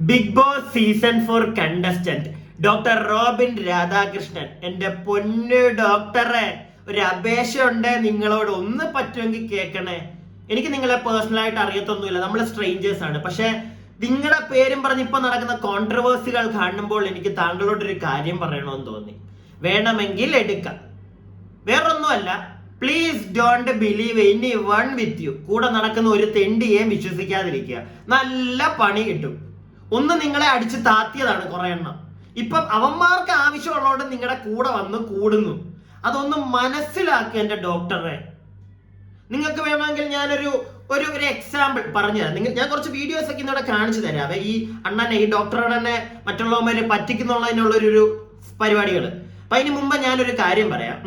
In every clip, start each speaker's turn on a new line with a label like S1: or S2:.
S1: Big Boss season 4 contestant doctor Robin Radhakrishnan. എന്റെ പൊന്നു ഡോക്ടറെ, ഒരു അപേക്ഷയുണ്ട് നിങ്ങളോട്, ഒന്ന് പറ്റുമെങ്കിൽ കേൾക്കണേ. എനിക്ക് നിങ്ങളെ പേഴ്സണലായിട്ട് അറിയത്തൊന്നുമില്ല, നമ്മൾ സ്ട്രേഞ്ചേഴ്സ് ആണ്. പക്ഷെ നിങ്ങളുടെ പേരും പറഞ്ഞ് ഇപ്പൊ നടക്കുന്ന കോൺട്രവേഴ്സികൾ കാണുമ്പോൾ എനിക്ക് താങ്കളോടൊരു കാര്യം പറയണമെന്ന് തോന്നി. വേണമെങ്കിൽ എടുക്കാം, വേറൊന്നുമല്ല. Please don't believe any one with you. കൂടെ നടക്കുന്ന ഒരു തെണ്ടിയെയും വിശ്വസിക്കാതിരിക്കുക, നല്ല പണി കിട്ടും. ഒന്ന് നിങ്ങളെ അടിച്ച് താത്തിയതാണ് കുറെ എണ്ണം. ഇപ്പം അവന്മാർക്ക് ആവശ്യമുള്ളതുകൊണ്ട് നിങ്ങളുടെ കൂടെ വന്ന് കൂടുന്നു. അതൊന്ന് മനസ്സിലാക്കുക എന്റെ ഡോക്ടറെ. നിങ്ങൾക്ക് വേണമെങ്കിൽ ഞാനൊരു ഒരു എക്സാമ്പിൾ പറഞ്ഞുതരാം. ഞാൻ കുറച്ച് വീഡിയോസ് ഒക്കെ ഇന്നിവിടെ കാണിച്ചു തരാവേ. ഈ അണ്ണനെ, ഈ ഡോക്ടറെ മറ്റുള്ളവന്മാരെ പറ്റിക്കുന്നുള്ളതിനുള്ളൊരു പരിപാടികൾ. അപ്പൊ അതിന് മുമ്പ് ഞാനൊരു കാര്യം പറയാം.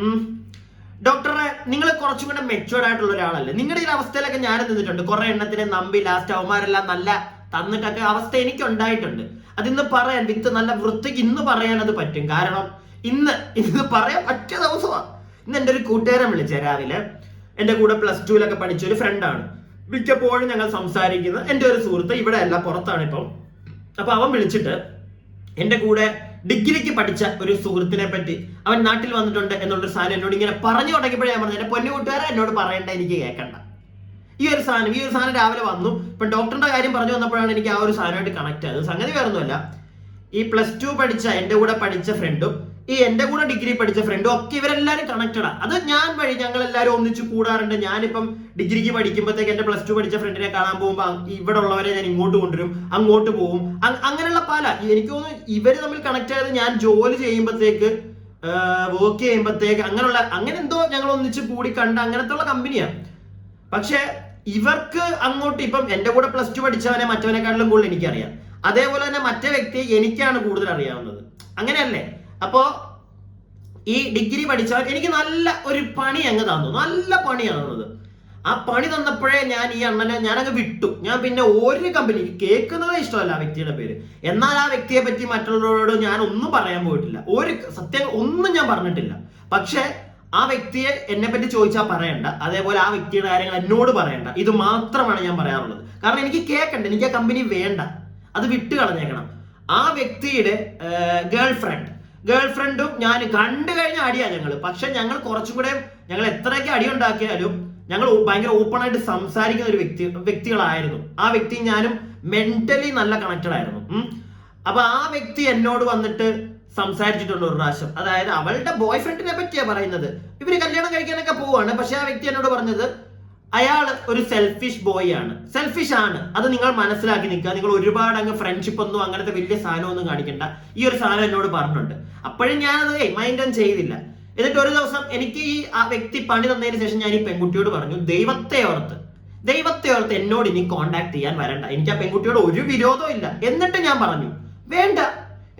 S1: ഡോക്ടറെ, നിങ്ങൾ കുറച്ചും കൂടെ മെച്ചുവേർഡ് ആയിട്ടുള്ള ഒരാളല്ലേ. നിങ്ങളുടെ ഈ അവസ്ഥയിലൊക്കെ ഞാൻ നിന്നിട്ടുണ്ട്. കുറെ എണ്ണത്തിനെ നമ്പി ലാസ്റ്റ് അവന്മാരെല്ലാം നല്ല തന്നിട്ടൊക്കെ അവസ്ഥ എനിക്ക് ഉണ്ടായിട്ടുണ്ട്. അതിന്ന് പറയാൻ നല്ല വൃത്തിക്ക് ഇന്ന് പറയാൻ അത് പറ്റും. കാരണം ഇന്ന് പറയാൻ പറ്റിയ ദിവസമാണ്. ഇന്ന് എൻ്റെ ഒരു കൂട്ടുകാരൻ വിളിച്ച രാവിലെ. എൻ്റെ കൂടെ +2 പഠിച്ച ഒരു ഫ്രണ്ടാണ്. മിക്കപ്പോഴും ഞങ്ങൾ സംസാരിക്കുന്നത്. എൻ്റെ ഒരു സുഹൃത്ത് ഇവിടെ അല്ല, പുറത്താണ് ഇപ്പം. അപ്പൊ അവൻ വിളിച്ചിട്ട് എൻ്റെ കൂടെ ഡിഗ്രിക്ക് പഠിച്ച ഒരു സുഹൃത്തിനെ പറ്റി, അവൻ നാട്ടിൽ വന്നിട്ടുണ്ട് എന്നുള്ളൊരു സാധനം എന്നോട് ഇങ്ങനെ പറഞ്ഞു തുടങ്ങിയപ്പോഴേ ഞാൻ പറഞ്ഞു, എൻ്റെ പൊന്നു കൂട്ടുകാരെ എന്നോട് പറയണ്ട, എനിക്ക് കേൾക്കണ്ട. ഈ ഒരു സാധനം രാവിലെ വന്നു. ഇപ്പൊ ഡോക്ടറിന്റെ കാര്യം പറഞ്ഞു വന്നപ്പോഴാണ് എനിക്ക് ആ ഒരു സാധനമായിട്ട് കണക്ട് ആയത്. സംഗതി വേറൊന്നുമല്ല, ഈ +2 പഠിച്ച എൻ്റെ കൂടെ പഠിച്ച ഫ്രണ്ടും ഈ എൻ്റെ കൂടെ ഡിഗ്രി പഠിച്ച ഫ്രണ്ടും ഒക്കെ ഇവരെല്ലാരും കണക്റ്റഡാ. അത് ഞാൻ വഴി ഞങ്ങൾ എല്ലാവരും ഒന്നിച്ച് കൂടാറുണ്ട്. ഞാനിപ്പം ഡിഗ്രിക്ക് പഠിക്കുമ്പോഴത്തേക്ക് എൻ്റെ +2 പഠിച്ച ഫ്രണ്ടിനെ കാണാൻ പോകുമ്പോൾ ഇവിടെ ഉള്ളവരെ ഞാൻ ഇങ്ങോട്ട് കൊണ്ടുവരും, അങ്ങോട്ട് പോകും. അങ്ങനെയുള്ള എനിക്ക് തോന്നുന്നു ഇവര് തമ്മിൽ കണക്ട് ആയത് ഞാൻ ജോലി ചെയ്യുമ്പോഴത്തേക്ക്, വർക്ക് ചെയ്യുമ്പോഴത്തേക്ക്, അങ്ങനെ എന്തോ ഞങ്ങൾ ഒന്നിച്ച് കൂടി കണ്ട അങ്ങനത്തെ ഉള്ള കമ്പനിയാണ്. പക്ഷെ ഇവർക്ക് അങ്ങോട്ട് ഇപ്പം എൻ്റെ കൂടെ +2 പഠിച്ചവനെ മറ്റവനെക്കാട്ടിലും കൂടുതൽ എനിക്കറിയാം. അതേപോലെ തന്നെ മറ്റേ വ്യക്തിയെ എനിക്കാണ് കൂടുതൽ അറിയാവുന്നത്. അങ്ങനെയല്ലേ? അപ്പോ ഈ ഡിഗ്രി പഠിച്ചവൻ എനിക്ക് നല്ല ഒരു പണി അങ്ങ് തന്നു, നല്ല പണിയാണ് തന്നത്. ആ പണി തന്നപ്പോഴേ ഞാൻ ഈ അണ്ണനെ ഞാനങ്ങ് വിട്ടു. ഞാൻ പിന്നെ ഒരു കമ്പനി കേൾക്കുന്നതേ ഇഷ്ടമല്ല ആ വ്യക്തിയുടെ പേര്. എന്നാൽ ആ വ്യക്തിയെ പറ്റി മറ്റുള്ളവരോട് ഞാൻ ഒന്നും പറയാൻ പോയിട്ടില്ല. സത്യം ഒന്നും ഞാൻ പറഞ്ഞിട്ടില്ല. പക്ഷെ ആ വ്യക്തിയെ എന്നെ പറ്റി ചോദിച്ചാൽ പറയണ്ട, അതേപോലെ ആ വ്യക്തിയുടെ കാര്യങ്ങൾ എന്നോട് പറയണ്ട. ഇത് മാത്രമാണ് ഞാൻ പറയാറുള്ളത്. കാരണം എനിക്ക് കേൾക്കണ്ട, എനിക്ക് ആ കമ്പനി വേണ്ട, അത് വിട്ട് കളഞ്ഞേക്കണം. ആ വ്യക്തിയുടെ ഗേൾഫ്രണ്ടും ഞാൻ കണ്ടു കഴിഞ്ഞ അടിയാ ഞങ്ങൾ. പക്ഷെ ഞങ്ങൾ കുറച്ചും കൂടെ, ഞങ്ങൾ എത്രയൊക്കെ അടി ഉണ്ടാക്കിയാലും ഞങ്ങൾ ഭയങ്കര ഓപ്പൺ ആയിട്ട് സംസാരിക്കുന്ന ഒരു വ്യക്തികളായിരുന്നു. ആ വ്യക്തി ഞാനും മെന്റലി നല്ല കണക്റ്റഡ് ആയിരുന്നു. അപ്പൊ ആ വ്യക്തി എന്നോട് വന്നിട്ട് സംസാരിച്ചിട്ടുണ്ട് ഒരു പ്രാവശ്യം. അതായത് അവളുടെ ബോയ് ഫ്രണ്ടിനെ പറ്റിയാ പറയുന്നത്. ഇവര് കല്യാണം കഴിക്കാനൊക്കെ പോവാണ്. പക്ഷെ ആ വ്യക്തി എന്നോട് പറഞ്ഞത് അയാൾ ഒരു സെൽഫിഷ് ബോയ് ആണ്, സെൽഫിഷ് ആണ്. അത് നിങ്ങൾ മനസ്സിലാക്കി നിൽക്കുക. നിങ്ങൾ ഒരുപാട് അങ്ങ് ഫ്രണ്ട്ഷിപ്പ് ഒന്നും അങ്ങനത്തെ വലിയ സാധനമൊന്നും കാണിക്കണ്ട. ഈ ഒരു സാധനം എന്നോട് പറഞ്ഞിട്ടുണ്ട്. അപ്പോഴും ഞാനത് മൈൻഡ് ചെയ്തില്ല. എന്നിട്ട് ഒരു ദിവസം എനിക്ക് ആ വ്യക്തി പണി തന്നതിന് ശേഷം ഞാൻ ഈ പെൺകുട്ടിയോട് പറഞ്ഞു, ദൈവത്തെ ഓർത്ത് എന്നോട് ഇനി കോണ്ടാക്ട് ചെയ്യാൻ വരണ്ട. എനിക്ക് ആ പെൺകുട്ടിയോട് ഒരു വിരോധവും ഇല്ല. എന്നിട്ട് ഞാൻ പറഞ്ഞു, വേണ്ട,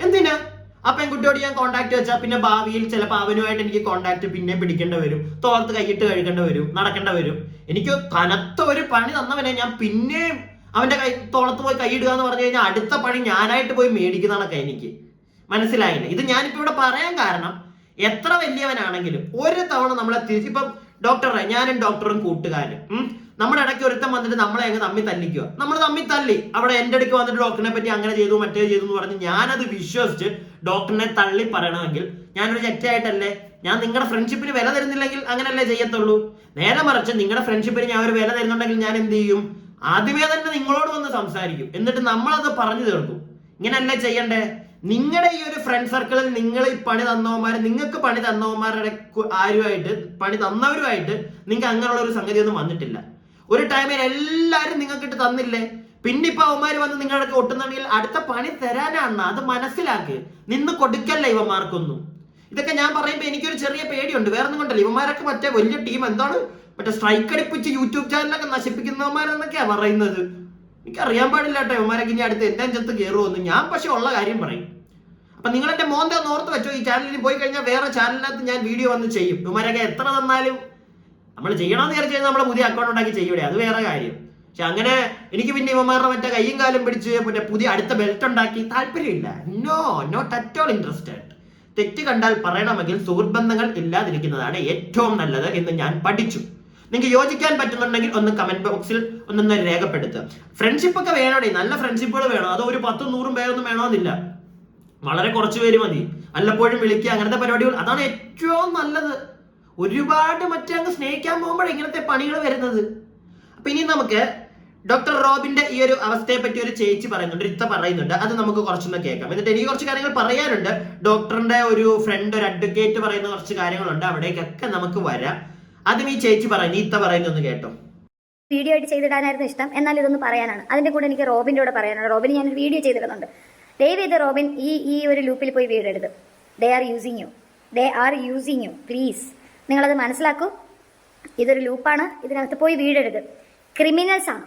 S1: എന്തിനാ ആ പെൺകുട്ടിയോട് ഞാൻ കോണ്ടാക്ട് വെച്ചാൽ പിന്നെ ഭാവിയിൽ ചിലപ്പോൾ അവനുമായിട്ട് എനിക്ക് കോണ്ടാക്ട് പിന്നെ പിടിക്കേണ്ടി വരും, തോർത്ത് കൈയിട്ട് കഴുകേണ്ടി വരും, നടക്കേണ്ടി വരും. എനിക്ക് കനത്ത ഒരു പണി തന്നവനെ ഞാൻ പിന്നെയും അവന്റെ തോളത്ത് പോയി കൈയിടുക എന്ന് പറഞ്ഞു കഴിഞ്ഞാൽ അടുത്ത പണി ഞാനായിട്ട് പോയി മേടിക്കുന്നതൊക്കെ എനിക്ക് മനസ്സിലായില്ല. ഇത് ഞാനിപ്പോ ഇവിടെ പറയാൻ കാരണം, എത്ര വലിയവനാണെങ്കിലും ഒരു തവണ നമ്മളെ ഇപ്പം ഡോക്ടറെ, ഞാനും ഡോക്ടറും കൂട്ടുകാരും നമ്മുടെ ഇടയ്ക്ക് ഒരുത്തം വന്നിട്ട് നമ്മളെ അങ്ങ് തമ്മിൽ തല്ലിക്കുക. നമ്മൾ തമ്മിൽ തല്ലി അവിടെ എൻ്റെ അടുക്ക് വന്നിട്ട് ഡോക്ടറിനെ പറ്റി അങ്ങനെ ചെയ്തു മറ്റേ ചെയ്തു എന്ന് പറഞ്ഞ് ഞാനത് വിശ്വസിച്ച് ഡോക്ടറിനെ തള്ളി പറയണമെങ്കിൽ ഞാനൊരു ചെറ്റായിട്ടല്ലേ? ഞാൻ നിങ്ങളുടെ ഫ്രണ്ട്ഷിപ്പിന് വില തരുന്നില്ലെങ്കിൽ അങ്ങനല്ലേ ചെയ്യത്തുള്ളൂ. നേരെ മറിച്ച് നിങ്ങളുടെ ഫ്രണ്ട്ഷിപ്പിന് ഞാൻ ഒരു വില തരുന്നുണ്ടെങ്കിൽ ഞാൻ എന്ത് ചെയ്യും? ആദ്യമേ തന്നെ നിങ്ങളോട് വന്ന് സംസാരിക്കും, എന്നിട്ട് നമ്മളത് പറഞ്ഞു തീർക്കും. ഇങ്ങനെയല്ലേ ചെയ്യണ്ടേ? നിങ്ങളുടെ ഈ ഒരു ഫ്രണ്ട് സർക്കിളിൽ നിങ്ങൾ ഈ നിങ്ങൾക്ക് പണി തന്നവന്മാരുടെ പണി തന്നവരുമായിട്ട് നിങ്ങൾക്ക് അങ്ങനെയുള്ള ഒരു സംഗതി ഒന്നും വന്നിട്ടില്ല. ഒരു ടൈമിൽ എല്ലാവരും നിങ്ങൾക്കിട്ട് തന്നില്ലേ? പിന്നെ ഇപ്പൊ അവന്മാര് വന്ന് നിങ്ങളുടെ ഒട്ടുന്നുണ്ടെങ്കിൽ അടുത്ത പണി തരാനാണ്. അത് മനസ്സിലാക്ക്. നിന്ന് കൊടുക്കല്ല ഇവന്മാർക്കൊന്നും. ഇതൊക്കെ ഞാൻ പറയുമ്പോൾ എനിക്കൊരു ചെറിയ പേടിയുണ്ട്, വേറെ ഒന്നും കൊണ്ടല്ല. ഇവന്മാരൊക്കെ മറ്റേ വലിയ ടീം, എന്താണ് മറ്റേ സ്ട്രൈക്ക് അടിപ്പിച്ച് യൂട്യൂബ് ചാനലൊക്കെ നശിപ്പിക്കുന്നവന്മാരെന്നൊക്കെയാ പറയുന്നത്. എനിക്ക് അറിയാൻ പാടില്ല കേട്ടോ ഇവന്മാരൊക്കെ ഇനി അടുത്ത് എന്റെ അഞ്ചത്ത് കയറുമെന്ന്. ഞാൻ പക്ഷെ ഉള്ള കാര്യം പറയും. അപ്പൊ നിങ്ങൾ എന്റെ മോന്തെ ഒന്ന് ഓർത്ത് വെച്ചോ, ഈ ചാനലിൽ പോയി കഴിഞ്ഞാൽ വേറെ ചാനലിനകത്ത് ഞാൻ വീഡിയോ വന്ന് ചെയ്യും. ഇവന്മാരൊക്കെ എത്ര തന്നാലും നമ്മൾ ചെയ്യണമെന്ന് വിചാരിച്ചു കഴിഞ്ഞാൽ നമ്മളെ പുതിയ അക്കൗണ്ട് ഉണ്ടാക്കി ചെയ്യൂടെ, അത് വേറെ കാര്യം. പക്ഷെ അങ്ങനെ എനിക്ക് പിന്നെ ഇവന്മാരുടെ മറ്റേ കയ്യും കാലും പിടിച്ച് മറ്റേ പുതിയ അടുത്ത ബെൽറ്റ് ഉണ്ടാക്കി താല്പര്യമില്ല. Not at all interested. തെറ്റ് കണ്ടാൽ പറയണമെങ്കിൽ സുഹൃത്ത് ബന്ധങ്ങൾ ഇല്ലാതിരിക്കുന്നതാണ് ഏറ്റവും നല്ലത് എന്ന് ഞാൻ പഠിച്ചു. നിങ്ങൾക്ക് യോജിക്കാൻ പറ്റുന്നുണ്ടെങ്കിൽ ഒന്ന് കമന്റ് ബോക്സിൽ ഒന്നൊന്ന് രേഖപ്പെടുത്തുക. ഫ്രണ്ട്ഷിപ്പ് ഒക്കെ വേണോടെ, നല്ല ഫ്രണ്ട്ഷിപ്പുകൾ വേണം. അത് ഒരു 10-100 പേരൊന്നും വേണമെന്നില്ല, വളരെ കുറച്ച് പേര് മതി. വല്ലപ്പോഴും വിളിക്കുക, അങ്ങനത്തെ പരിപാടികൾ, അതാണ് ഏറ്റവും നല്ലത്. ഒരുപാട് മറ്റേ അങ്ങ് സ്നേഹിക്കാൻ പോകുമ്പോഴേ ഇങ്ങനത്തെ പണികൾ വരുന്നത്. അപ്പൊ ഇനി നമുക്ക് ഡോക്ടർ റോബിന്റെ ഈ ഒരു അവസ്ഥയെ പറ്റി ഒരു ചേച്ചി പറയുന്നുണ്ട്, ഇത്ത പറയുന്നുണ്ട്, അത് നമുക്ക് കുറച്ചൊന്ന് കേൾക്കാം. എന്നിട്ട് എനിക്ക് കുറച്ച് കാര്യങ്ങൾ പറയാനുണ്ട്. ഡോക്ടറിന്റെ ഒരു ഫ്രണ്ട്, ഒരു അഡ്വക്കേറ്റ് പറയുന്ന കുറച്ച് കാര്യങ്ങളുണ്ട്, അവിടേക്കൊക്കെ നമുക്ക് വരാം. അതും ഈ ചേച്ചി പറയുന്നു, ഇത്ത പറയുന്നൊന്ന് കേട്ടോ.
S2: വീഡിയോ ആയിട്ട് ചെയ്തിടാനായിരുന്നു ഇഷ്ടം, എന്നാൽ ഇതൊന്ന് പറയാനാണ്. അതിന്റെ കൂടെ എനിക്ക് റോബിന്റെ കൂടെ പറയാനാണ്. റോബിന് ഞാനൊരു വീഡിയോ ചെയ്തിടുന്നുണ്ട്. ദയവേത് റോബിൻ ഈ ഒരു ലൂപ്പിൽ പോയി വീടെടുത്ത്. They are using you please. നിങ്ങളത് മനസ്സിലാക്കൂ. ഇതൊരു ലൂപ്പാണ്, ഇതിനകത്ത് പോയി വീടെടുത്ത്. ക്രിമിനൽസ് ആണ്,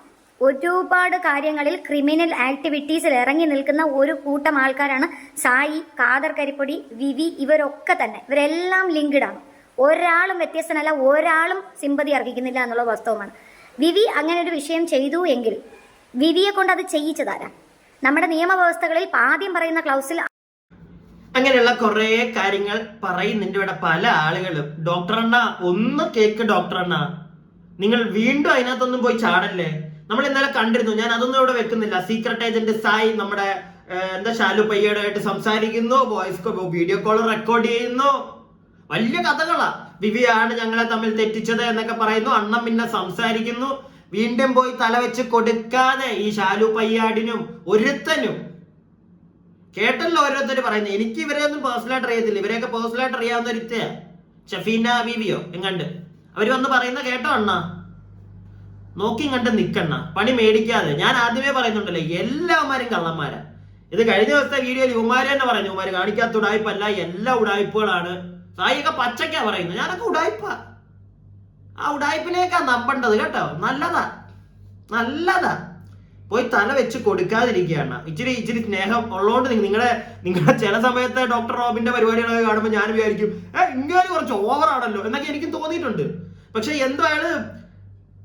S2: ഒരുപാട് കാര്യങ്ങളിൽ ക്രിമിനൽ ആക്ടിവിറ്റീസിൽ ഇറങ്ങി നിൽക്കുന്ന ഒരു കൂട്ടം ആൾക്കാരാണ് സായി, ഖാദർ കരിപ്പൊടി, വിവി, ഇവരൊക്കെ തന്നെ. ഇവരെല്ലാം ലിങ്ക്ഡ് ആണ്. ഒരാളും വ്യത്യസ്തനല്ല, ഒരാളും സിമ്പതി അർഹിക്കുന്നില്ല എന്നുള്ള വാസ്തവമാണ്. വിവി അങ്ങനെ ഒരു വിഷയം ചെയ്തു എങ്കിൽ വിവിയെ കൊണ്ട് അത് ചെയ്യിച്ചതാരാ? നമ്മുടെ നിയമവ്യവസ്ഥകളിൽ ആദ്യം പറയുന്ന ക്ലൗസിൽ
S1: അങ്ങനെയുള്ള കുറെ കാര്യങ്ങൾ പറയുന്നുണ്ട് ഇവിടെ പല ആളുകളും. ഡോക്ടർ അണ്ണ ഒന്ന് കേക്ക്, ഡോക്ടർ അണ്ണ നിങ്ങൾ വീണ്ടും അതിനകത്തൊന്നും പോയി ചാടല്ലേ. നമ്മൾ ഇന്നലെ കണ്ടിരുന്നു, ഞാൻ അതൊന്നും ഇവിടെ വെക്കുന്നില്ല. സീക്രട്ട് ഏജന്റ് സായി നമ്മുടെ ഷാലു പയ്യയുമായിട്ട് സംസാരിക്കുന്നു, വോയിസ് വീഡിയോ കോൾ റെക്കോർഡ് ചെയ്യുന്നു, വലിയ കഥകളാ. വിവിയാണ് ഞങ്ങളെ തമ്മിൽ തെറ്റിച്ചത് എന്നൊക്കെ പറയുന്നു. അണ്ണം പിന്നെ സംസാരിക്കുന്നു. വീണ്ടും പോയി തല വെച്ച് കൊടുക്കാതെ ഈ ഷാലു പയ്യാടിനും ഒരുത്തനും. കേട്ടല്ലോ ഓരോരുത്തർ പറയുന്നത്. എനിക്ക് ഇവരെ ഒന്നും പേഴ്സണലായിട്ട് അറിയത്തില്ല, ഇവരെയൊക്കെ പേഴ്സണലായിട്ട് അറിയാവുന്ന ഒരു ഇത്തയാ, ഷഫീന ബീവിയോ എങ്ങണ്ട്. അവര് വന്ന് പറയുന്ന കേട്ടോ അണ്ണ, നോക്കി കണ്ട് നിക്കണ്ണ, പണി മേടിക്കാതെ. ഞാൻ ആദ്യമേ പറയുന്നുണ്ടല്ലോ, എല്ലാവന്മാരും കള്ളന്മാരാ. ഇത് കഴിഞ്ഞ ദിവസത്തെ വീഡിയോയിൽ ഇവന്മാര് തന്നെ പറയുന്നു, ഇവന്മാര് കാണിക്കാത്ത ഉടായ്പല്ല, എല്ലാ ഉടായ്പകളാണ്. സായിയൊക്കെ പച്ചക്കാ പറയുന്നത്, ഞാനൊക്കെ ഉടായ്പ. ആ ഉടായ്പിനേക്കാ നമ്പേണ്ടത് കേട്ടോ. നല്ലതാ പോയി തല വെച്ച് കൊടുക്കാതിരിക്കുകയാണ്. ഇച്ചിരി സ്നേഹം ഉള്ളതുകൊണ്ട് നിങ്ങളുടെ ചില സമയത്ത് ഡോക്ടർ റോബിന്റെ പരിപാടികളൊക്കെ കാണുമ്പോൾ ഞാൻ വിചാരിക്കും, ഇങ്ങനെ കുറച്ച് ഓവറാണല്ലോ എന്നൊക്കെ എനിക്ക് തോന്നിയിട്ടുണ്ട്. പക്ഷെ എന്തായാലും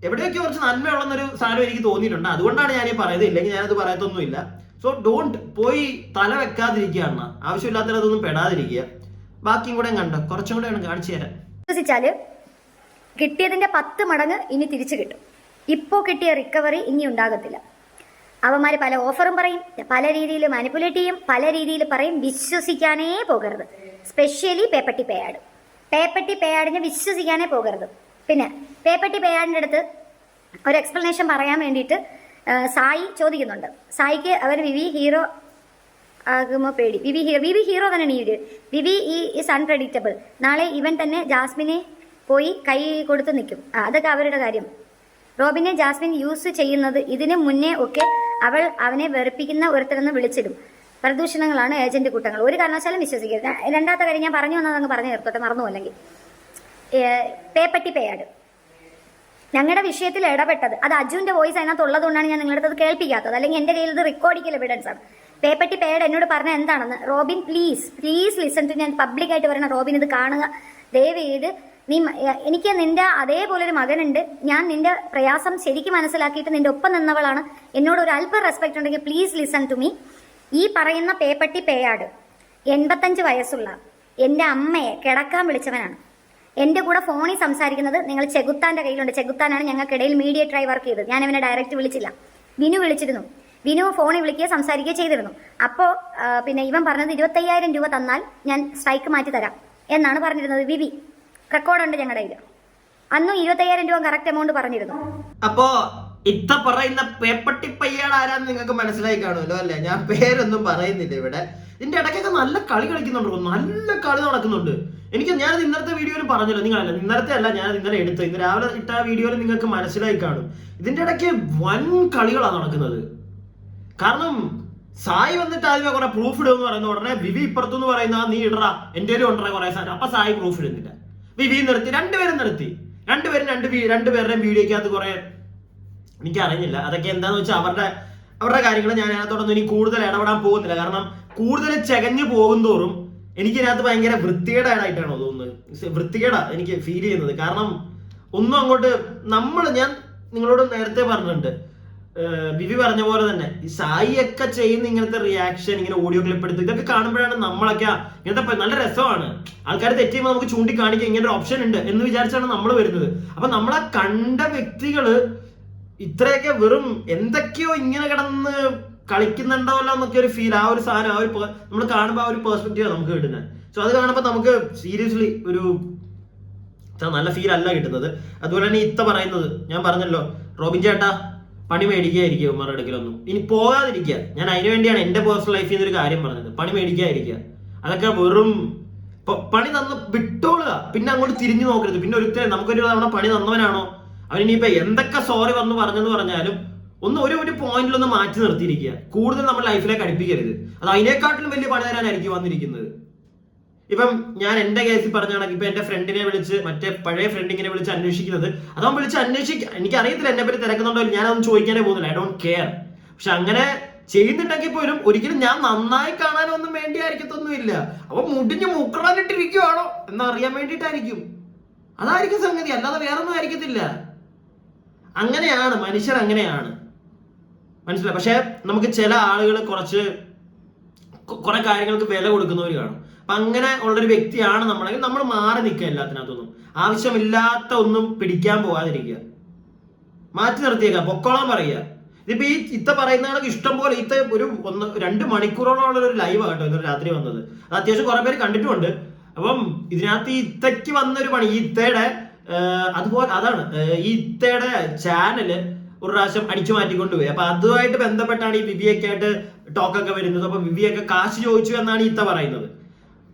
S1: എവിടെയൊക്കെ കുറച്ച് നന്മയുള്ളൊരു സാധനം എനിക്ക് തോന്നിയിട്ടുണ്ട്. അതുകൊണ്ടാണ് ഞാൻ ഈ പറയുന്നത്, ഇല്ലെങ്കിൽ ഞാനത് പറയത്തൊന്നുമില്ല. സോ ഡോണ്ട് പോയി തല വെക്കാതിരിക്കുകയാണ്, ആവശ്യമില്ലാത്തതൊന്നും പെടാതിരിക്കുക. ബാക്കിയും കൂടെ കണ്ടോ, കുറച്ചും കൂടെ കാണിച്ചു തരാം.
S2: വിശ്വസിച്ചാല് കിട്ടിയതിന്റെ 10 മടങ്ങ് ഇനി തിരിച്ചു കിട്ടും. ഇപ്പോ കിട്ടിയ റിക്കവറി ഇനി ഉണ്ടാകത്തില്ല. അവന്മാര് പല ഓഫറും പറയും, പല രീതിയിൽ മാനിപ്പുലേറ്റ് ചെയ്യും, പല രീതിയിൽ പറയും. വിശ്വസിക്കാനേ പോകരുത്. സ്പെഷ്യലി പേപ്പട്ടി പേയാടിനെ വിശ്വസിക്കാനേ പോകരുത്. പിന്നെ പേപ്പട്ടി പേയാടിന്റെ അടുത്ത് ഒരു എക്സ്പ്ലനേഷൻ പറയാൻ വേണ്ടിയിട്ട് സായി ചോദിക്കുന്നുണ്ട്. സായിക്ക് അവർ വിവി ഹീറോ ആകുമോ പേടി. വിവി ഹീറോ തന്നെയാണ്. വിവി ഈസ് അൺപ്രഡിക്റ്റബിൾ. നാളെ ഇവൻ തന്നെ ജാസ്മിനെ പോയി കൈ കൊടുത്ത് നിൽക്കും. അതൊക്കെ അവരുടെ കാര്യം. റോബിനെ ജാസ്മിൻ യൂസ് ചെയ്യുന്നത് ഇതിന് മുന്നേ ഒക്കെ അവനെ വെറുപ്പിക്കുന്ന ഒരുത്തരെന്ന് വിളിച്ചിടും. പ്രദൂഷണങ്ങളാണ് ഏജന്റ് കൂട്ടങ്ങൾ, ഒരു കാരണവശാലും വിശ്വസിക്കരുത്. രണ്ടാമത്തെ കാര്യം ഞാൻ പറഞ്ഞു വന്നത് അങ്ങ് പറഞ്ഞു നിർത്തോട്ടെ, മറന്നു. അല്ലെങ്കിൽ പേപ്പട്ടി പേയാട് ഞങ്ങളുടെ വിഷയത്തിൽ ഇടപെട്ടത്, അത് അജുവിന്റെ വോയിസ് അതിനകത്തുള്ളത് കൊണ്ടാണ് ഞാൻ നിങ്ങളുടെ അടുത്ത് കേൾപ്പിക്കാത്തത്. അല്ലെങ്കിൽ എന്റെ കയ്യിൽ ഇത് റെക്കോർഡിക്കൽ എവിഡൻസ് ആണ്. പേപ്പട്ടി പേയാട് എന്നോട് പറഞ്ഞ എന്താണെന്ന്. Robin please listen to. ഞാൻ പബ്ലിക്കായിട്ട് പറയണം, റോബിൻ ഇത് കാണുക ദയവ് ചെയ്ത്. എനിക്ക് നിന്റെ അതേപോലെ ഒരു മകനുണ്ട്. ഞാൻ നിന്റെ പ്രയാസം ശരിക്കും മനസ്സിലാക്കിയിട്ട് നിന്റെ ഒപ്പം നിന്നവളാണ്. എന്നോട് ഒരു അല്പം റെസ്പെക്ട് ഉണ്ടെങ്കിൽ പ്ലീസ് ലിസൺ ടു മീ. ഈ പറയുന്ന പേപ്പട്ടി പേയാട് 85 വയസ്സുള്ള എന്റെ അമ്മയെ കിടക്കാൻ വിളിച്ചവനാണ്. എന്റെ കൂടെ ഫോണിൽ സംസാരിക്കുന്നത് നിങ്ങൾ ചെകുത്താന്റെ കയ്യിലുണ്ട്. ചെകുത്താനാണ് ഞങ്ങൾക്കിടയിൽ മീഡിയേറ്ററായി വർക്ക് ചെയ്തത്. ഞാൻ അവനെ ഡയറക്റ്റ് വിളിച്ചില്ല, വിനു വിളിച്ചിരുന്നു. വിനു ഫോണിൽ വിളിക്കുകയോ സംസാരിക്കുകയോ ചെയ്തിരുന്നു. അപ്പോൾ പിന്നെ ഇവൻ പറഞ്ഞത് 25,000 രൂപ തന്നാൽ ഞാൻ സ്ട്രൈക്ക് മാറ്റി തരാം എന്നാണ് പറഞ്ഞിരുന്നത്. വിവി റെക്കോർഡുണ്ട് ഞങ്ങളുടെ കയ്യിൽ. അന്നും 25,000 രൂപ കറക്റ്റ് എമൗണ്ട് പറഞ്ഞിരുന്നു.
S1: അപ്പോ ഇത്ത പറയുന്ന പേപ്പട്ടി പയ്യാട് ആരാന്ന് നിങ്ങൾക്ക് മനസ്സിലായി കാണുമല്ലോ അല്ലെ? ഞാൻ പേരൊന്നും പറയുന്നില്ല ഇവിടെ. ഇതിന്റെ ഇടയ്ക്കൊക്കെ നല്ല കളി കളിക്കുന്നുണ്ട്, നല്ല കളി നടക്കുന്നുണ്ട്. ഞാനത് ഇന്നലത്തെ വീഡിയോയിൽ പറഞ്ഞല്ലോ, നിങ്ങളല്ല ഇന്നലത്തെ അല്ല, ഞാൻ ഇന്നലെ എടുത്തു. ഇന്ന് രാവിലെ ഇട്ട വീഡിയോയിൽ നിങ്ങൾക്ക് മനസ്സിലായി കാണും. ഇതിന്റെ ഇടയ്ക്ക് വൻ കളികളാണ് നടക്കുന്നത്. കാരണം സായി വന്നിട്ട് ആദ്യമേ കുറെ പ്രൂഫ് ഇടുമെന്ന് പറയുന്ന ഉടനെ വിവി ഇപ്പുറത്തുനിന്ന് പറയുന്ന നീ ഇടറാ എന്റെ ഉണ്ടറ കുറെ സാധനം. അപ്പൊ സായി പ്രൂഫ് ഇടുന്നില്ല, വിവി നിർത്തി. രണ്ടുപേരും രണ്ടുപേരുടെയും വീഡിയോക്കകത്ത് കുറെ എനിക്ക് അറിഞ്ഞില്ല. അതൊക്കെ എന്താന്ന് വെച്ചാൽ അവരുടെ കാര്യങ്ങൾ. ഞാൻ അതിനകത്തോടൊന്നും ഇനി കൂടുതൽ ഇടപെടാൻ പോകുന്നില്ല. കാരണം കൂടുതൽ ചകഞ്ഞു പോകുന്തോറും എനിക്ക് ഇതിനകത്ത് ഭയങ്കര വൃത്തികേടായിട്ടാണോ തോന്നുന്നത്. വൃത്തികേടാ എനിക്ക് ഫീൽ ചെയ്യുന്നത്. കാരണം ഒന്നും അങ്ങോട്ട് ഞാൻ നിങ്ങളോട് നേരത്തെ പറഞ്ഞിട്ടുണ്ട്, ബിബി പറഞ്ഞ പോലെ തന്നെ ഈ സായി ഒക്കെ ചെയ്യുന്ന ഇങ്ങനത്തെ റിയാക്ഷൻ, ഇങ്ങനെ ഓഡിയോ ക്ലിപ്പ് എടുത്ത് ഇതൊക്കെ കാണുമ്പോഴാണ് നമ്മളൊക്കെ ഇങ്ങനത്തെ നല്ല രസമാണ്, ആൾക്കാർ തെറ്റ് ചെയ്യുമ്പോൾ നമുക്ക് ചൂണ്ടിക്കാണിക്കാൻ ഇങ്ങനെ ഒരു ഓപ്ഷൻ ഉണ്ട് എന്ന് വിചാരിച്ചാണ് നമ്മൾ വരുന്നത്. അപ്പൊ നമ്മളെ കണ്ട വ്യക്തികള് ഇത്രയൊക്കെ വെറും എന്തൊക്കെയോ ഇങ്ങനെ കിടന്ന് കളിക്കുന്നുണ്ടാവല്ലോ എന്നൊക്കെ ഒരു ഫീൽ, ആ ഒരു സാധനം, ആ ഒരു നമ്മൾ കാണുമ്പോൾ ആ ഒരു പെർസ്പെക്റ്റീവ് നമുക്ക് കിട്ടുന്നത്. സോ അത് കാണുമ്പോൾ നമുക്ക് സീരിയസ്ലി ഒരു നല്ല ഫീൽ അല്ല കിട്ടുന്നത്. അതുപോലെ തന്നെ ഇത്ത പറയുന്നത് ഞാൻ പറഞ്ഞല്ലോ, റോബിൻ ചേട്ടാ പണി മേടിക്കാതിരിക്കുക ഉമ്മറുടെ അടുക്കലൊന്നും, ഇനി പോകാതിരിക്കുക. ഞാൻ അതിനു വേണ്ടിയാണ് എന്റെ പേഴ്സണൽ ലൈഫിൽ നിന്ന് ഒരു കാര്യം പറഞ്ഞത്, പണി മേടിക്കാതിരിക്കുക. അതൊക്കെ വെറും പണി തന്ന് വിട്ടോളുക, പിന്നെ അങ്ങോട്ട് തിരിഞ്ഞു നോക്കരുത്. പിന്നെ ഒരിക്കലും നമുക്കൊരു തവണ പണി തന്നവനാണോ അവനിനിയിപ്പോ എന്തൊക്കെ സോറി വന്ന് പറഞ്ഞെന്ന് പറഞ്ഞാലും ഒരു പോയിന്റിലൊന്ന് മാറ്റി നിർത്തിയിരിക്കുക. കൂടുതൽ നമ്മൾ ലൈഫിലേക്ക് അടുപ്പിക്കരുത്. അത് അതിനേക്കാട്ടിലും വലിയ പണി തരാനായിരിക്കും വന്നിരിക്കുന്നത്. ഇപ്പം ഞാൻ എന്റെ കേസിൽ പറഞ്ഞാണെങ്കിൽ ഇപ്പൊ എന്റെ ഫ്രണ്ടിനെ വിളിച്ച്, മറ്റേ പഴയ ഫ്രണ്ടിനെ വിളിച്ച് അന്വേഷിക്കുന്നത്, അതവൻ വിളിച്ച് എനിക്ക് അറിയത്തില്ല എന്നെ പറ്റി തിരക്കുന്നുണ്ടോ, ഞാനതൊന്നും ചോദിക്കാനേ പോകുന്നില്ല, ഐ ഡോണ്ട് കെയർ. പക്ഷെ അങ്ങനെ ചെയ്യുന്നുണ്ടെങ്കിൽ പോലും ഒരിക്കലും ഞാൻ നന്നായി കാണാനൊന്നും വേണ്ടിയായിരിക്കത്തൊന്നുമില്ല. അപ്പൊ മുടിഞ്ഞ് മുക്കറാനിട്ടിരിക്കുവാണോ എന്നറിയാൻ വേണ്ടിയിട്ടായിരിക്കും. അതായിരിക്കും സംഗതി, അല്ലാതെ വേറൊന്നും ആയിരിക്കത്തില്ല. അങ്ങനെയാണ് മനുഷ്യർ, അങ്ങനെയാണ്, മനസ്സിലായി. പക്ഷെ നമുക്ക് ചില ആളുകൾ കുറെ കാര്യങ്ങൾക്ക് വില കൊടുക്കുന്നവർ കാണും. അപ്പൊ അങ്ങനെ ഉള്ളൊരു വ്യക്തിയാണ് നമ്മളെങ്കിൽ നമ്മൾ മാറി നിൽക്കുക, എല്ലാത്തിനകത്തൊന്നും ആവശ്യമില്ലാത്ത ഒന്നും പിടിക്കാൻ പോകാതിരിക്കുക, മാറ്റി നിർത്തിയേക്കുക, പൊക്കോളാൻ പറയുക. ഇതിപ്പോ ഈ ഇത്ത പറയുന്നതാണ് ഇഷ്ടം പോലെ. ഇത്ത ഒരു 2 മണിക്കൂറോളം ഒരു ലൈവ് കേട്ടോ ഇന്നലെ രാത്രി വന്നത്. അത് അത്യാവശ്യം കുറെ പേര് കണ്ടിട്ടുമുണ്ട്. അപ്പം ഇതിനകത്ത് ഈ ഇത്തയ്ക്ക് വന്നൊരു പണി, ഈ ഇത്തയുടെ അതുപോലെ അതാണ് ഈ ഇത്തയുടെ ചാനല് ഒരു പ്രാവശ്യം അടിച്ചു മാറ്റിക്കൊണ്ടുപോയി. അപ്പൊ അതുമായിട്ട് ബന്ധപ്പെട്ടാണ് ഈ വിവിയൊക്കെ ആയിട്ട് ടോക്കൊക്കെ വരുന്നത്. അപ്പൊ വിവിയൊക്കെ കാശ് ചോദിച്ചു എന്നാണ് ഇത്ത പറയുന്നത്.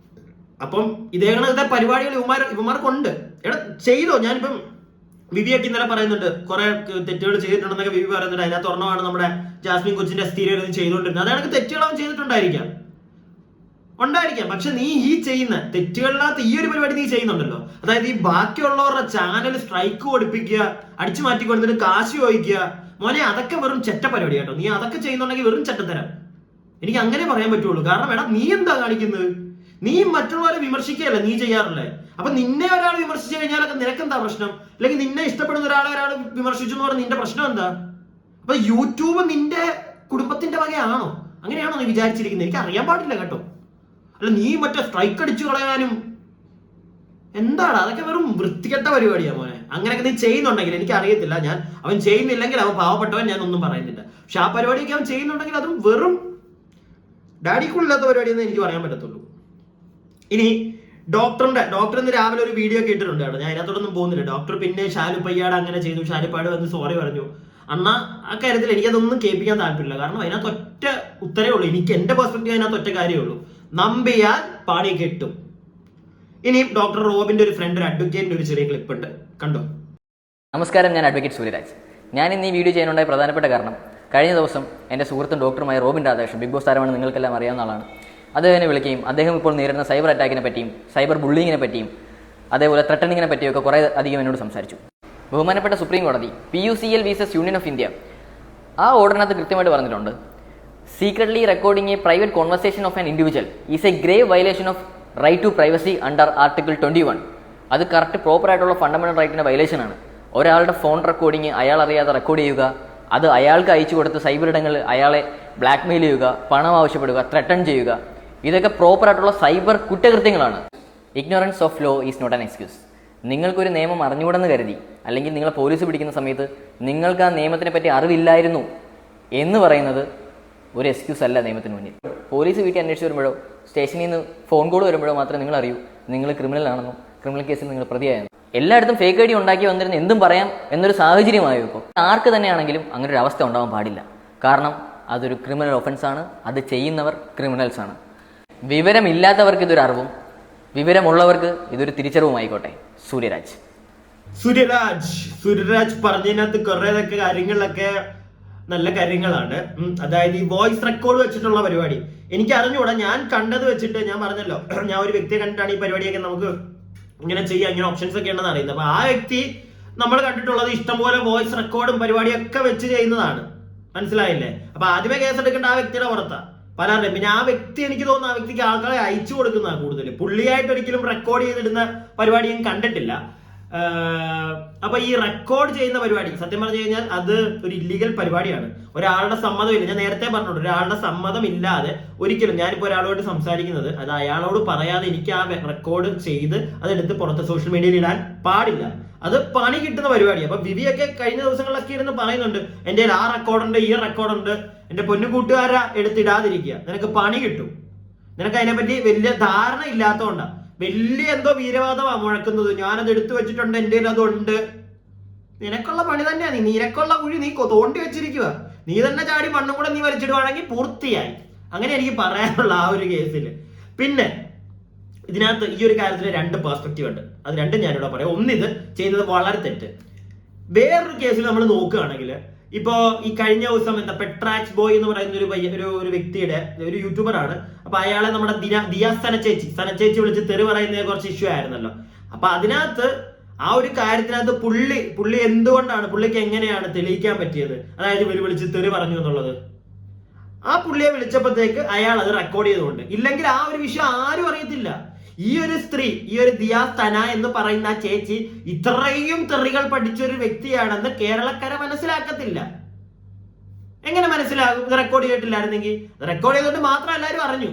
S1: അപ്പം ഇതേ പരിപാടികൾ ഇവന്മാർക്കുണ്ട്. എടാ ചെയ്തോ, ഞാനിപ്പം വിവിയൊക്കെ ഇന്നലെ പറയുന്നുണ്ട് കുറെ തെറ്റുകൾ ചെയ്തിട്ടുണ്ടെന്നൊക്കെ വിവി പറയുന്നുണ്ട്. അതിനകത്ത് ഒരെണ്ണമാണ് നമ്മുടെ ജാസ്മിൻ കൊച്ചിന്റെ സ്ഥിരം ചെയ്തുകൊണ്ടിരുന്നത്. അതാണെങ്കിൽ തെറ്റുകൾ അവൻ ചെയ്തിട്ടുണ്ടായിരിക്കാം, പക്ഷെ നീ ഈ ചെയ്യുന്ന തെറ്റുകളിനകത്ത് ഈ ഒരു പരിപാടി നീ ചെയ്യുന്നുണ്ടല്ലോ, അതായത് ഈ ബാക്കിയുള്ളവരുടെ ചാനൽ സ്ട്രൈക്ക് കൊടുപ്പിക്കുക, അടിച്ചു മാറ്റി കൊടുത്തിട്ട് കാശ് ചോദിക്കുക, മോനെ അതൊക്കെ വെറും ചെറ്റ പരിപാടി കേട്ടോ. നീ അതൊക്കെ ചെയ്യുന്നുണ്ടെങ്കിൽ വെറും ചെറ്റത്തരം, എനിക്ക് അങ്ങനെ പറയാൻ പറ്റുള്ളൂ. കാരണം എടാ നീ എന്താ കാണിക്കുന്നത്? നീ മറ്റുള്ളവരെ വിമർശിക്കുകയല്ല നീ ചെയ്യാറില്ലേ? അപ്പൊ നിന്നെ ഒരാൾ വിമർശിച്ചു കഴിഞ്ഞാലൊക്കെ നിനക്കെന്താ പ്രശ്നം? അല്ലെങ്കിൽ നിന്നെ ഇഷ്ടപ്പെടുന്ന ഒരാൾ വിമർശിച്ചു എന്ന് പറഞ്ഞാൽ നിന്റെ പ്രശ്നം എന്താ? അപ്പൊ യൂട്യൂബ് നിന്റെ കുടുംബത്തിന്റെ വകയാണോ? അങ്ങനെയാണോ നീ വിചാരിച്ചിരിക്കുന്നത്? എനിക്ക് അറിയാൻ പാടില്ല കേട്ടോ. അല്ല നീ മറ്റേ സ്ട്രൈക്ക് അടിച്ചു കളയാനും എന്താണ് അതൊക്കെ വെറും വൃത്തികെട്ട പരിപാടിയാ മോനെ. അങ്ങനെയൊക്കെ നീ ചെയ്യുന്നുണ്ടെങ്കിൽ എനിക്ക് അറിയത്തില്ല, അവൻ ചെയ്യുന്നില്ലെങ്കിൽ അവൻ പാവപ്പെട്ടവൻ, ഞാൻ ഒന്നും പറയുന്നില്ല. പക്ഷെ ആ പരിപാടിയൊക്കെ അവൻ ചെയ്യുന്നുണ്ടെങ്കിൽ അതും വെറും ഡാഡിക്കുള്ളില്ലാത്ത പരിപാടിയെന്ന് എനിക്ക് പറയാൻ പറ്റത്തുള്ളൂ. ഇനി ഡോക്ടർ ഇന്ന് രാവിലെ ഒരു വീഡിയോ ഒക്കെ ഇട്ടിട്ടുണ്ട് കേട്ടോ. ഞാൻ അതിനകത്തോടൊന്നും പോകുന്നില്ല. ഡോക്ടർ പിന്നെ ഷാലുപ്പയ്യാട് അങ്ങനെ ചെയ്തു, ഷാലുപ്പാട് വന്ന് സോറി പറഞ്ഞു. അണ്ണ ആ കാര്യത്തിൽ എനിക്കതൊന്നും കേൾപ്പിക്കാൻ താല്പര്യമില്ല. കാരണം അതിനകത്ത് ഒറ്റ ഉത്തരേ ഉള്ളൂ, എനിക്ക് എന്റെ പെർസ്പെക്റ്റീവ് അതിനകത്ത് ഒറ്റ കാര്യമേ ഉള്ളൂ, നമ്പിയാൽ പണി കിട്ടും. ഇനി ഡോക്ടർ റോബിന്റെ ഒരു ഫ്രണ്ട്, ഒരു അഡ്വക്കേറ്റിന്റെ ഒരു ചെറിയ ക്ലിപ്പ് ഉണ്ട്, കണ്ടോ.
S3: നമസ്കാരം, ഞാൻ അഡ്വക്കേറ്റ് സൂര്യരാജ്. ഞാൻ ഇന്ന് ഈ വീഡിയോ ചെയ്യാനുണ്ടായ പ്രധാനപ്പെട്ട കാരണം, കഴിഞ്ഞ ദിവസം എൻ്റെ സുഹൃത്തും ഡോക്ടറുമായ റോബിൻ രാധാകൃഷ്ണൻ, ബിഗ് ബോസ് താരമാണ്, നിങ്ങൾക്കെല്ലാം അറിയാവുന്ന ആളാണ്. അദ്ദേഹത്തിനെ വിളിക്കുകയും അദ്ദേഹം ഇപ്പോൾ നേരിടുന്ന സൈബർ അറ്റാക്കിനെ പറ്റിയും സൈബർ ബുള്ളിങ്ങിനെ പറ്റിയും അതേപോലെ ത്രട്ടനിങ്ങിനെ പറ്റിയൊക്കെ കുറേ അധികം എന്നോട് സംസാരിച്ചു. ബഹുമാനപ്പെട്ട സുപ്രീം കോടതി PUCL versus Union of India ആ ഓർഡറിനകത്ത് കൃത്യമായിട്ട് പറഞ്ഞിട്ടുണ്ട്, secretly recording a private conversation of an individual is a grave violation of right to privacy under article 21. അത് കറക്റ്റ് പ്രോപ്പറായിട്ടുള്ള ഫണ്ടമെന്റൽ റൈറ്റിൻ്റെ വയലേഷനാണ്. ഒരാളുടെ ഫോൺ റെക്കോർഡിങ് അയാൾ അറിയാതെ റെക്കോർഡ് ചെയ്യുക, അത് അയാൾക്ക് അയച്ചു കൊടുത്ത് സൈബർ ഇടങ്ങളിൽ അയാളെ ബ്ലാക്ക്മെയിൽ ചെയ്യുക, പണം ആവശ്യപ്പെടുക, ത്രട്ടൺ ചെയ്യുക, ഇതൊക്കെ പ്രോപ്പറായിട്ടുള്ള സൈബർ കുറ്റകൃത്യങ്ങളാണ്. Ignorance of law is not an excuse. നിങ്ങൾക്കൊരു നിയമം അറിഞ്ഞുകൂടെന്ന് കരുതി, അല്ലെങ്കിൽ നിങ്ങളെ പോലീസ് പിടിക്കുന്ന സമയത്ത് നിങ്ങൾക്ക് ആ നിയമത്തിനെ പറ്റി അറിവില്ലായിരുന്നു എന്ന് പറയുന്നത് ഒരു എക്സ്ക്യൂസ് അല്ല നിയമത്തിന് മുന്നിൽ. പോലീസ് വീട്ടിൽ അന്വേഷിച്ച് വരുമ്പോഴോ സ്റ്റേഷനിൽ നിന്ന് ഫോൺ കോൾ വരുമ്പോഴോ മാത്രമേ നിങ്ങൾ അറിയൂ നിങ്ങൾ ക്രിമിനൽ ആണെന്നോ ക്രിമിനൽ കേസിൽ നിങ്ങൾ പ്രതിയായെന്നോ. എല്ലായിടത്തും ഫേക്ക് ഐഡി ഉണ്ടാക്കി വന്നിരുന്ന എന്തും പറയാം എന്നൊരു സാഹചര്യമായോ ഇപ്പോൾ. ആർക്ക് തന്നെയാണെങ്കിലും അങ്ങനെ ഒരു അവസ്ഥ ഉണ്ടാവാൻ പാടില്ല. കാരണം അതൊരു ക്രിമിനൽ ഒഫൻസ് ആണ്, അത് ചെയ്യുന്നവർ ക്രിമിനൽസ് ആണ്. വിവരമില്ലാത്തവർക്ക് ഇതൊരു അറിവും, വിവരമുള്ളവർക്ക് ഇതൊരു തിരിച്ചറിവുമായിക്കോട്ടെ.
S1: സൂര്യരാജ് പറഞ്ഞതിനകത്ത് കുറേതൊക്കെ കാര്യങ്ങളിലൊക്കെ നല്ല കാര്യങ്ങളാണ്. അതായത് ഈ വോയിസ് റെക്കോർഡ് വെച്ചിട്ടുള്ള പരിപാടി എനിക്ക് അറിഞ്ഞുകൂടാ. ഞാൻ കണ്ടത് വെച്ചിട്ട് ഞാൻ പറഞ്ഞല്ലോ, ഞാൻ ഒരു വ്യക്തിയെ കണ്ടിട്ടാണ് ഈ പരിപാടിയൊക്കെ നമുക്ക് ഇങ്ങനെ ചെയ്യാം, ഇങ്ങനെ ഓപ്ഷൻസ് ഒക്കെ ഉണ്ടെന്ന് അറിയുന്നത്. അപ്പൊ ആ വ്യക്തി നമ്മൾ കണ്ടിട്ടുള്ളത് ഇഷ്ടംപോലെ വോയിസ് റെക്കോർഡും പരിപാടിയൊക്കെ വെച്ച് ചെയ്യുന്നതാണ്, മനസ്സിലായില്ലേ? അപ്പൊ ആദ്യമേ കേസെടുക്കേണ്ട ആ വ്യക്തിയുടെ പുറത്താ പലരുടെയും. പിന്നെ ആ വ്യക്തി എനിക്ക് തോന്നുന്നു ആ വ്യക്തിക്ക് ആൾക്കാരെ അയച്ചു കൊടുക്കുന്നതാണ് കൂടുതൽ. പുള്ളിയായിട്ട് ഒരിക്കലും റെക്കോർഡ് ചെയ്തിടുന്ന പരിപാടി ഞാൻ കണ്ടിട്ടില്ല. അപ്പൊ ഈ റെക്കോർഡ് ചെയ്യുന്ന പരിപാടി സത്യം പറഞ്ഞു കഴിഞ്ഞാൽ അത് ഒരു ഇല്ലീഗൽ പരിപാടിയാണ്. ഒരാളുടെ സമ്മതമില്ല. ഞാൻ നേരത്തെ പറഞ്ഞിട്ടുണ്ട്, ഒരാളുടെ സമ്മതം ഇല്ലാതെ ഒരിക്കലും ഞാനിപ്പോ ഒരാളോട് സംസാരിക്കുന്നത് അത് അയാളോട് പറയാതെ എനിക്ക് ആ റെക്കോർഡ് ചെയ്ത് അതെടുത്ത് പുറത്ത് സോഷ്യൽ മീഡിയയിൽ ഇടാൻ പാടില്ല. അത് പണി കിട്ടുന്ന പരിപാടി. അപ്പൊ വിവിയൊക്കെ കഴിഞ്ഞ ദിവസങ്ങളിലൊക്കെ ഇരുന്ന് പറയുന്നുണ്ട്, എന്റെ ആ റെക്കോർഡുണ്ട്, ഈ റെക്കോർഡുണ്ട്, എന്റെ പൊന്നു കൂട്ടുകാരെ എടുത്തിടാതിരിക്കുക, നിനക്ക് പണി കിട്ടും. നിനക്ക് അതിനെപ്പറ്റി വലിയ ധാരണ ഇല്ലാത്തതുകൊണ്ടാണ്. വലിയ എന്തോ വീരവാദമാ മുഴക്കുന്നത്, ഞാനത് എടുത്തു വെച്ചിട്ടുണ്ട്, എന്റെ അതുണ്ട്. നിനക്കുള്ള പണി തന്നെയാണ്, നിനക്കുള്ള കുഴി നീ തോണ്ടി വെച്ചിരിക്കുക. നീ തന്നെ ചാടി മണ്ണും കൂടെ നീ വലിച്ചിടുവാണെങ്കിൽ പൂർത്തിയായി. അങ്ങനെ എനിക്ക് പറയാനുള്ള ആ ഒരു കേസിൽ. പിന്നെ ഇതിനകത്ത് ഈ ഒരു കാര്യത്തിൽ 2 പെർസ്പെക്റ്റീവ് ഉണ്ട്. അത് രണ്ടും ഞാനിവിടെ പറയാം. ഒന്നിത് ചെയ്യുന്നത് വളരെ തെറ്റ്. വേറൊരു കേസിൽ നമ്മൾ നോക്കുകയാണെങ്കിൽ ഇപ്പോ ഈ കഴിഞ്ഞ ദിവസം എന്താ പെട്രാക്സ് ബോയ് എന്ന് പറയുന്ന ഒരു വ്യക്തിയുടെ ഒരു യൂട്യൂബറാണ്. അപ്പൊ അയാളെ നമ്മുടെ ദിയ സനച്ചേച്ചി വിളിച്ച് തെറി പറയുന്ന കുറച്ച് ഇഷ്യൂ ആയിരുന്നല്ലോ. അപ്പൊ അതിനകത്ത് ആ ഒരു കാര്യത്തിനകത്ത് പുള്ളി എന്തുകൊണ്ടാണ്, പുള്ളിക്ക് എങ്ങനെയാണ് തെളിയിക്കാൻ പറ്റിയത്, അതായത് ഇവര് വിളിച്ച് തെറി പറഞ്ഞു എന്നുള്ളത്. ആ പുള്ളിയെ വിളിച്ചപ്പോഴത്തേക്ക് അയാൾ അത് റെക്കോർഡ് ചെയ്തുകൊണ്ട്, ഇല്ലെങ്കിൽ ആ ഒരു വിഷയം ആരും അറിയത്തില്ല. ഈ ഒരു സ്ത്രീ, ഈ ഒരു ദിയ സന എന്ന് പറയുന്ന ആ ചേച്ചി ഇത്രയും തെറികൾ പഠിച്ചൊരു വ്യക്തിയാണെന്ന് കേരളക്കര മനസ്സിലാക്കത്തില്ല. എങ്ങനെ മനസ്സിലാകും? ഇത് റെക്കോർഡ് ചെയ്തിട്ടില്ലായിരുന്നെങ്കിൽ. റെക്കോർഡ് ചെയ്തുകൊണ്ട് മാത്രം എല്ലാവരും അറിഞ്ഞു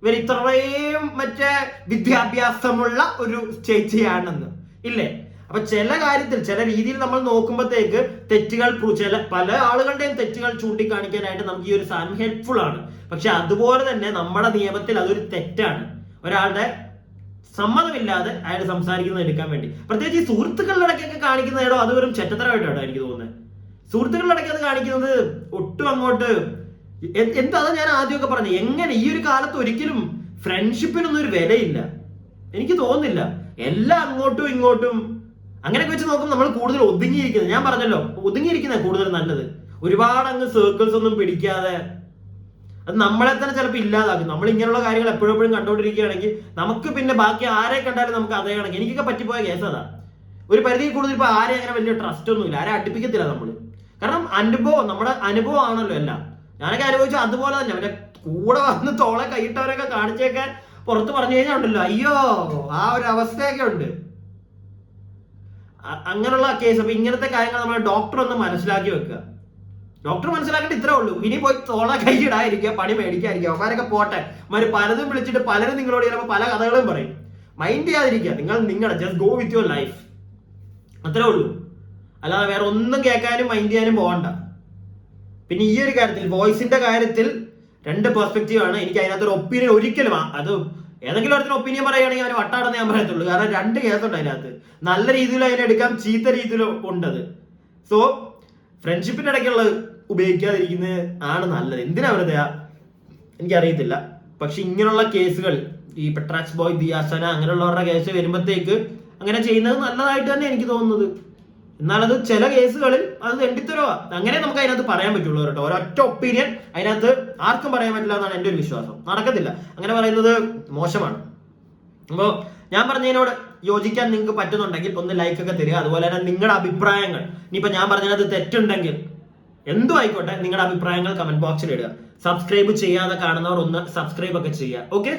S1: ഇവർ ഇത്രയും മറ്റേ വിദ്യാഭ്യാസമുള്ള ഒരു ചേച്ചിയാണെന്ന്, ഇല്ലേ? അപ്പൊ ചില കാര്യത്തിൽ ചില രീതിയിൽ നമ്മൾ നോക്കുമ്പോഴത്തേക്ക് തെറ്റുകൾ പല ആളുകളുടെയും തെറ്റുകൾ ചൂണ്ടിക്കാണിക്കാനായിട്ട് നമുക്ക് ഈ ഒരു സാധനം ഹെൽപ്ഫുൾ ആണ്. പക്ഷെ അതുപോലെ തന്നെ നമ്മുടെ നിയമത്തിൽ അതൊരു തെറ്റാണ്. ഒരാളുടെ സമ്മതമില്ലാതെ അയാൾ സംസാരിക്കുന്നത് എടുക്കാൻ വേണ്ടി, പ്രത്യേകിച്ച് ഈ സുഹൃത്തുക്കളുടെ ഇടയ്ക്കൊക്കെ കാണിക്കുന്നതോ അത് വെറും ചെറ്റത്തരമായിട്ടാണ് എനിക്ക് തോന്നുന്നത്. സുഹൃത്തുക്കളുടെ ഇടയ്ക്ക് അത് കാണിക്കുന്നത് ഒട്ടും അങ്ങോട്ട് എന്താ ഞാൻ ആദ്യമൊക്കെ പറഞ്ഞു. എങ്ങനെ ഈ ഒരു കാലത്ത് ഒരിക്കലും ഫ്രണ്ട്ഷിപ്പിനൊന്നും ഒരു വിലയില്ല, എനിക്ക് തോന്നുന്നില്ല. എല്ലാം അങ്ങോട്ടും ഇങ്ങോട്ടും അങ്ങനെയൊക്കെ വെച്ച് നോക്കുമ്പോൾ നമ്മൾ കൂടുതൽ ഒതുങ്ങിയിരിക്കുന്നത്, ഞാൻ പറഞ്ഞല്ലോ ഒതുങ്ങിയിരിക്കുന്നത് കൂടുതൽ നല്ലത്. ഒരുപാട് അങ്ങ് സർക്കിൾസ് ഒന്നും പിടിക്കാതെ അത് നമ്മളെ തന്നെ ചിലപ്പോൾ ഇല്ലാതാക്കും. നമ്മൾ ഇങ്ങനെയുള്ള കാര്യങ്ങൾ എപ്പോഴും കണ്ടുകൊണ്ടിരിക്കുകയാണെങ്കിൽ നമുക്ക് പിന്നെ ബാക്കി ആരെ കണ്ടാലും നമുക്ക് അതേ കണക്ക്. എനിക്കൊക്കെ പറ്റിപ്പോയ കേസ് അതാ. ഒരു പരിധിയിൽ കൂടുതൽ ഇപ്പൊ ആരെ അങ്ങനെ വലിയ ട്രസ്റ്റ് ഒന്നുമില്ല, ആരെ അടുപ്പിക്കത്തില്ല നമ്മൾ. കാരണം നമ്മുടെ അനുഭവം ആണല്ലോ എല്ലാം. ഞാനൊക്കെ അനുഭവിച്ചു അതുപോലെ തന്നെ. അവന്റെ കൂടെ വന്ന് തോളെ കൈയിട്ടവരൊക്കെ കാണിച്ചേക്കാൻ പുറത്ത് പറഞ്ഞു കഴിഞ്ഞാൽ ഉണ്ടല്ലോ, അയ്യോ ആ ഒരു അവസ്ഥയൊക്കെ ഉണ്ട്. അങ്ങനെയുള്ള കേസ്. അപ്പൊ ഇങ്ങനത്തെ കാര്യങ്ങൾ നമ്മൾ ഡോക്ടർ ഒന്ന് മനസ്സിലാക്കി വെക്കുക. ഡോക്ടർ മനസ്സിലാക്കേണ്ട ഇത്രേ ഉള്ളൂ. ഇനി പോയി തോളെ കൈയിടാതിരിക്കുക, പണി മേടിക്കാതിരിക്കുക. അവന്മാരൊക്കെ പോട്ടെ, അവര് പലതും വിളിച്ചിട്ട് പലരും നിങ്ങളോട് ചിലപ്പോൾ പല കഥകളും പറയും. മൈൻഡ് ചെയ്യാതിരിക്കുക. നിങ്ങളുടെ just go with your life, അത്രേ ഉള്ളൂ. അല്ലാതെ വേറെ ഒന്നും കേൾക്കാനും മൈൻഡ് ചെയ്യാനും പോകണ്ട. പിന്നെ ഈ ഒരു കാര്യത്തിൽ വോയിസിന്റെ കാര്യത്തിൽ 2 പെർസ്പെക്റ്റീവ് ആണ്. എനിക്ക് അതിനകത്തൊരു ഒപ്പീനിയൻ ഒരിക്കലും അത് ഏതെങ്കിലും ഒരിടത്തിന് ഒപ്പീനിയൻ പറയുകയാണെങ്കിൽ അവന് വട്ടാടെന്ന് ഞാൻ പറയത്തുള്ളൂ. കാരണം 2 കേസുണ്ട് അതിനകത്ത്. നല്ല രീതിയിൽ അതിനെടുക്കാം, ചീത്ത രീതിയിലും ഉണ്ടത്. സോ ഫ്രണ്ട്ഷിപ്പിന്റെ ഇടയ്ക്കുള്ളത് ഉപയോഗിക്കാതിരിക്കുന്നത് ആണ് നല്ലത്. എന്തിനാ വെറുതെ എനിക്കറിയത്തില്ല. പക്ഷെ ഇങ്ങനെയുള്ള കേസുകൾ ഈ പെട്രാക്സ് ബോയ്, ദിയ സന അങ്ങനെയുള്ളവരുടെ കേസ് വരുമ്പോഴത്തേക്ക് അങ്ങനെ ചെയ്യുന്നത് നല്ലതായിട്ട് തന്നെ എനിക്ക് തോന്നുന്നത്. എന്നാൽ അത് ചില കേസുകളിൽ അത് തെണ്ടിത്തരവാ. അങ്ങനെ നമുക്ക് അതിനകത്ത് പറയാൻ പറ്റുള്ളൂ കേട്ടോ. ഒരൊറ്റ ഒപ്പീനിയൻ അതിനകത്ത് ആർക്കും പറയാൻ പറ്റില്ല എന്നാണ് എൻ്റെ ഒരു വിശ്വാസം. നടക്കത്തില്ല, അങ്ങനെ പറയുന്നത് മോശമാണ്. അപ്പോൾ ഞാൻ പറഞ്ഞതിനോട് യോജിക്കാൻ നിങ്ങൾക്ക് പറ്റുന്നുണ്ടെങ്കിൽ ഒന്ന് ലൈക്ക് ഒക്കെ തരിക. അതുപോലെ തന്നെ നിങ്ങളുടെ അഭിപ്രായങ്ങൾ, ഇനിയിപ്പോൾ ഞാൻ പറഞ്ഞത് തെറ്റുണ്ടെങ്കിൽ എന്തും ആയിക്കോട്ടെ, നിങ്ങളുടെ അഭിപ്രായങ്ങൾ കമന്റ് ബോക്സിൽ ഇടുക. സബ്സ്ക്രൈബ് ചെയ്യാതെ കാണുന്നവർ ഒന്ന് സബ്സ്ക്രൈബ് ഒക്കെ ചെയ്യുക. ഓക്കെ.